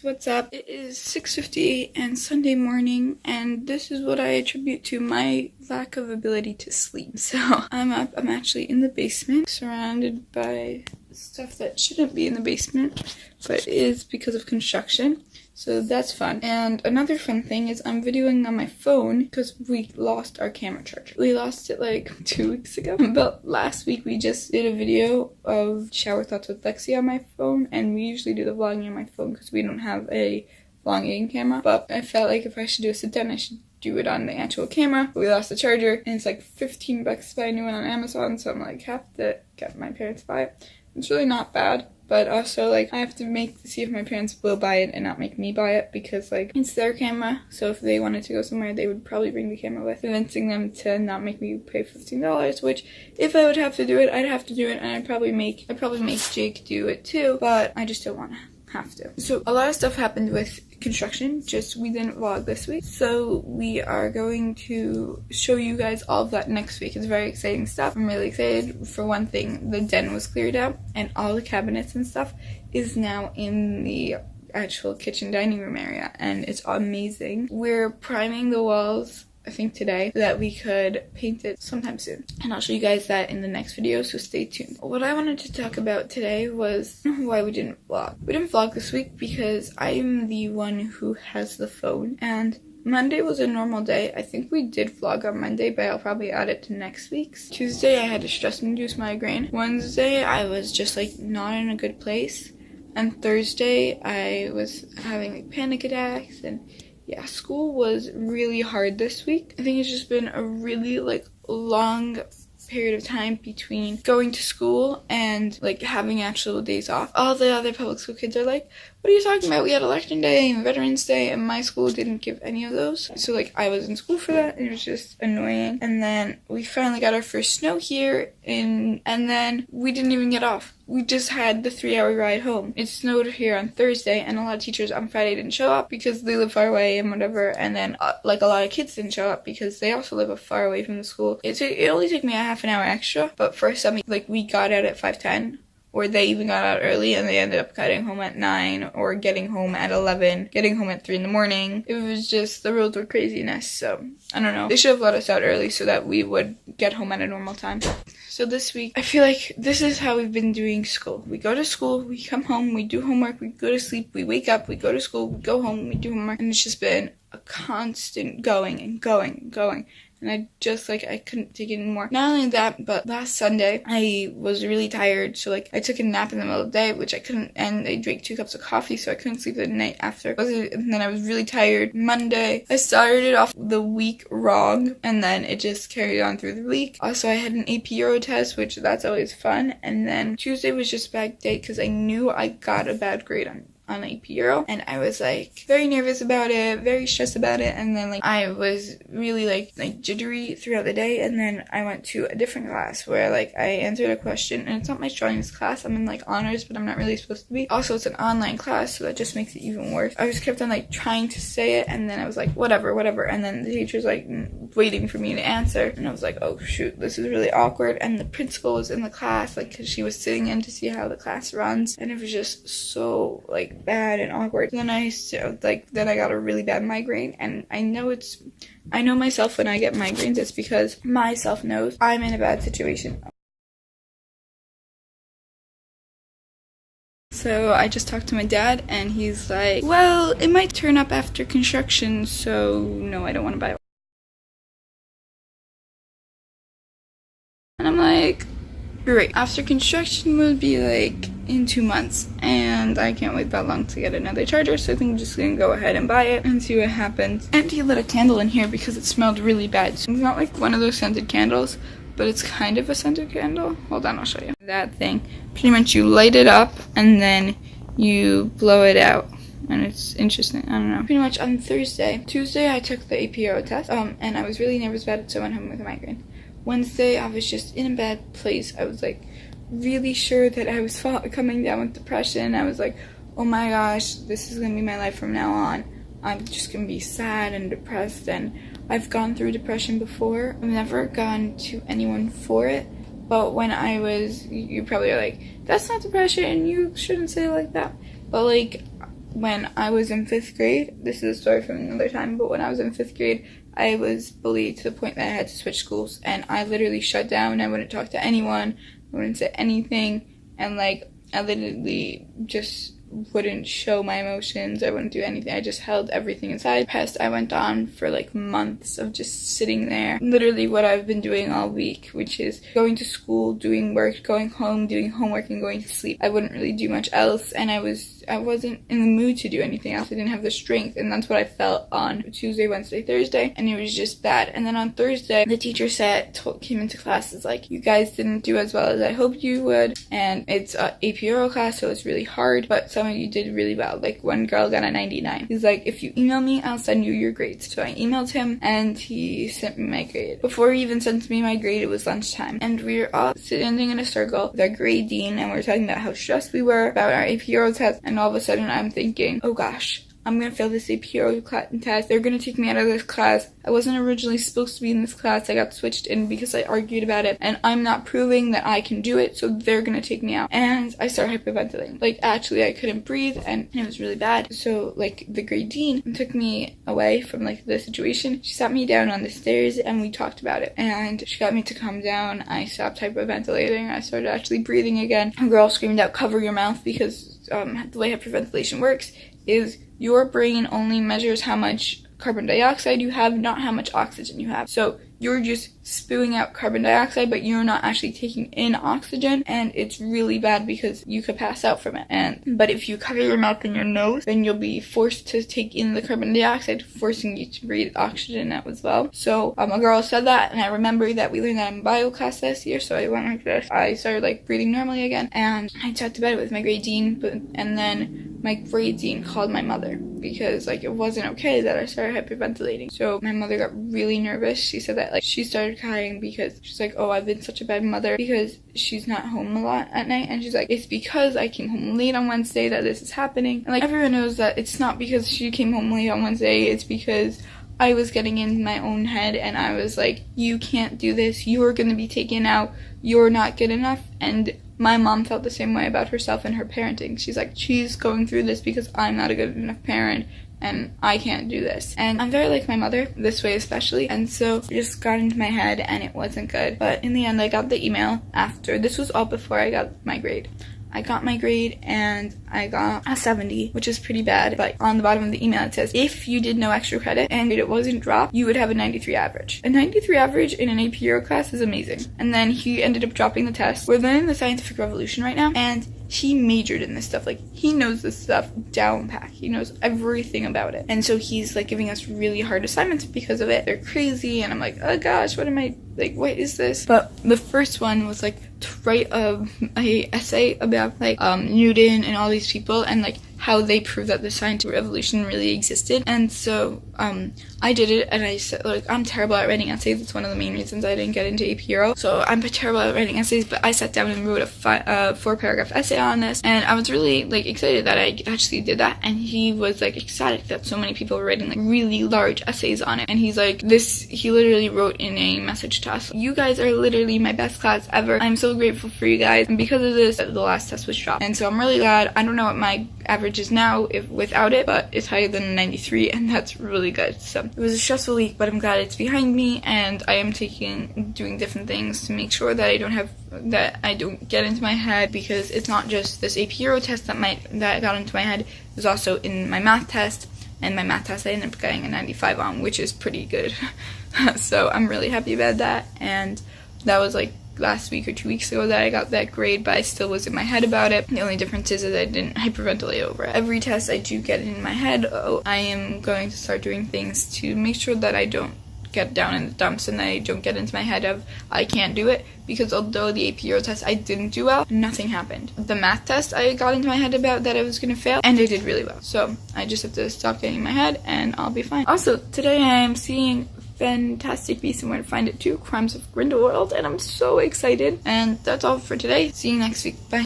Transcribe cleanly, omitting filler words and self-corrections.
What's up? It is 6:58 and Sunday morning, and this is what I attribute to my lack of ability to sleep. So I'm up. I'm actually in the basement, surrounded by stuff that shouldn't be in the basement, but is because of construction. So that's fun. And another fun thing is I'm videoing on my phone because we lost our camera charger. We lost it like 2 weeks ago. But last week we just did a video of shower thoughts with Lexi on my phone, and we usually do the vlogging on my phone because we don't have a vlogging camera. But I felt like if I should do a sit down, I should do it on the actual camera. But we lost the charger, and it's like $15 to buy a new one on Amazon, so I'm like, have to get my parents to buy it. It's really not bad. But also, like, I have to see if my parents will buy it and not make me buy it because, like, it's their camera. So if they wanted to go somewhere, they would probably bring the camera with. Convincing them to not make me pay $15, which, if I would have to do it, I'd have to do it. And I'd probably make Jake do it too. But I just don't want to have to. So a lot of stuff happened with construction, just we didn't vlog this week, so we are going to show you guys all of that next week. It's very exciting stuff. I'm really excited. For one thing, the den was cleared out and all the cabinets and stuff is now in the actual kitchen dining room area, and it's amazing. We're priming the walls, I think today, so that we could paint it sometime soon. And I'll show you guys that in the next video, so stay tuned. What I wanted to talk about today was why we didn't vlog. We didn't vlog this week because I'm the one who has the phone, and Monday was a normal day. I think we did vlog on Monday, but I'll probably add it to next week's. Tuesday I had a stress-induced migraine. Wednesday I was just like not in a good place. And Thursday I was having like panic attacks, and yeah, school was really hard this week. I think it's just been a really like long period of time between going to school and like having actual days off. All the other public school kids are like, what are you talking about? We had election day and Veterans Day, and my school didn't give any of those. So like I was in school for that, and it was just annoying. And then we finally got our first snow here, and then we didn't even get off. We just had the 3-hour ride home. It snowed here on Thursday, and a lot of teachers on Friday didn't show up because they live far away and whatever. And then like a lot of kids didn't show up because they also live far away from the school. It only took me a half an hour extra, but for some, like we got out at 5:10. Or they even got out early and they ended up getting home at 9 or getting home at 11, getting home at 3 in the morning. It was just, the roads were craziness, so I don't know. They should have let us out early so that we would get home at a normal time. So this week, I feel like this is how we've been doing school. We go to school, we come home, we do homework, we go to sleep, we wake up, we go to school, we go home, we do homework, and it's just been a constant going and going and going. And I couldn't take it anymore. Not only that, but last Sunday, I was really tired. So, like, I took a nap in the middle of the day, which I couldn't, and I drank 2 cups of coffee, so I couldn't sleep the night after. And then I was really tired. Monday, I started off the week wrong, and then it just carried on through the week. Also, I had an AP Euro test, which that's always fun. And then Tuesday was just a bad day because I knew I got a bad grade on AP Euro, and I was like very nervous about it, very stressed about it, and then like I was really like jittery throughout the day. And then I went to a different class where like I answered a question, and it's not my strongest class. I'm in like honors, but I'm not really supposed to be. Also, it's an online class, so that just makes it even worse. I just kept on like trying to say it, and then I was like whatever, and then the teacher's like waiting for me to answer, and I was like, oh shoot, this is really awkward. And the principal was in the class, like, because she was sitting in to see how the class runs, and it was just so like bad and awkward. Then I got a really bad migraine, and I know myself when I get migraines. It's because myself knows I'm in a bad situation. So I just talked to my dad, and he's like, well, it might turn up after construction, so no, I don't want to buy it. And I'm like, great. After construction would be like in 2 months, and I can't wait that long to get another charger, so I think I'm just gonna go ahead and buy it and see what happens. And he lit a candle in here because it smelled really bad. So it's not like one of those scented candles, but it's kind of a scented candle. Hold on, I'll show you. That thing. Pretty much you light it up and then you blow it out. And it's interesting. I don't know. Pretty much on Tuesday I took the AP Euro test, and I was really nervous about it, so I went home with a migraine. Wednesday I was just in a bad place. I was like really sure that I was coming down with depression. I was like, oh my gosh, this is gonna be my life from now on. I'm just gonna be sad and depressed, and I've gone through depression before. I've never gone to anyone for it, but when I was, you probably are like, that's not depression, you shouldn't say it like that. But like, when I was in 5th grade, this is a story from another time, but when I was in 5th grade, I was bullied to the point that I had to switch schools, and I literally shut down. I wouldn't talk to anyone, I wouldn't say anything, and like I literally just wouldn't show my emotions. I wouldn't do anything. I just held everything inside. I went on for like months of just sitting there. Literally what I've been doing all week, which is going to school, doing work, going home, doing homework, and going to sleep. I wouldn't really do much else, and I wasn't in the mood to do anything else. I didn't have the strength, and that's what I felt on Tuesday, Wednesday, Thursday, and it was just bad. And then on Thursday, the teacher came into class, is like, you guys didn't do as well as I hoped you would, and it's a AP Euro class, so it's really hard, but some of you did really well. Like, one girl got a 99. He's like, if you email me, I'll send you your grades. So I emailed him, and he sent me my grade. Before he even sent me my grade, it was lunchtime, and we were all standing in a circle with our grade dean, and we were talking about how stressed we were about our AP Euro test, and all of a sudden I'm thinking, oh gosh, I'm gonna fail this AP Euro test. They're gonna take me out of this class. I wasn't originally supposed to be in this class. I got switched in because I argued about it, and I'm not proving that I can do it, so they're gonna take me out. And I started hyperventilating. Like, actually, I couldn't breathe, and it was really bad. So, like, the grade dean took me away from, like, the situation. She sat me down on the stairs, and we talked about it. And she got me to calm down. I stopped hyperventilating. I started actually breathing again. A girl screamed out, cover your mouth, because the way hyperventilation works is your brain only measures how much carbon dioxide you have, not how much oxygen you have. So you're just spewing out carbon dioxide, but you're not actually taking in oxygen, and it's really bad because you could pass out from it. But if you cover your mouth and your nose, then you'll be forced to take in the carbon dioxide, forcing you to breathe oxygen out as well. So a girl said that, and I remember that we learned that in bio class last year, so I went like this. I started like breathing normally again, and I talked about it with my grade dean, and then my grade dean called my mother because like it wasn't okay that I started hyperventilating. So my mother got really nervous. She said that like she started crying because she's like, oh, I've been such a bad mother because she's not home a lot at night, and she's like, it's because I came home late on Wednesday that this is happening. And like everyone knows that it's not because she came home late on Wednesday, it's because I was getting in my own head, and I was like, you can't do this, you're gonna be taken out, you're not good enough. And my mom felt the same way about herself and her parenting. She's like, she's going through this because I'm not a good enough parent, and I can't do this. And I'm very like my mother, this way especially, and so it just got into my head, and it wasn't good. But in the end, I got the email after. This was all before I got my grade. I got my grade, and I got a 70, which is pretty bad. But on the bottom of the email, it says, if you did no extra credit and it wasn't dropped, you would have a 93 average. A 93 average in an AP Euro class is amazing. And then he ended up dropping the test. We're learning the scientific revolution right now, and he majored in this stuff. Like, he knows this stuff down pat. He knows everything about it. And so he's like giving us really hard assignments because of it. They're crazy, and I'm like, oh gosh, what is this? But the first one was like to write a essay about like Newton and all these people, and like how they proved that the scientific revolution really existed. And so I did it, and I said, like, I'm terrible at writing essays. It's one of the main reasons I didn't get into AP Euro. So I'm terrible at writing essays, but I sat down and wrote a 4-paragraph essay on this, and I was really like excited that I actually did that. And he was like ecstatic that so many people were writing like really large essays on it. And he's like, he literally wrote in a message to us, you guys are literally my best class ever. I'm so grateful for you guys, and because of this, the last test was dropped. And so I'm really glad. I don't know what my average is now without it, but it's higher than 93, and that's really good. So it was a stressful week, but I'm glad it's behind me, and I am doing different things to make sure that I don't get into my head, because it's not just this AP Euro test that got into my head. It was also in my math test, and my math test I ended up getting a 95 on, which is pretty good. So I'm really happy about that. And that was like last week or 2 weeks ago that I got that grade, but I still was in my head about it. The only difference is that I didn't hyperventilate over it. Every test I do get in my head. I am going to start doing things to make sure that I don't get down in the dumps and I don't get into my head of I can't do it, because although the AP Euro test I didn't do well, nothing happened. The math test I got into my head about that I was gonna fail, and I did really well. So I just have to stop getting in my head and I'll be fine. Also, today I am seeing Fantastic Beasts and Where to Find It 2, Crimes of Grindelwald, and I'm so excited. And that's all for today. See you next week. Bye.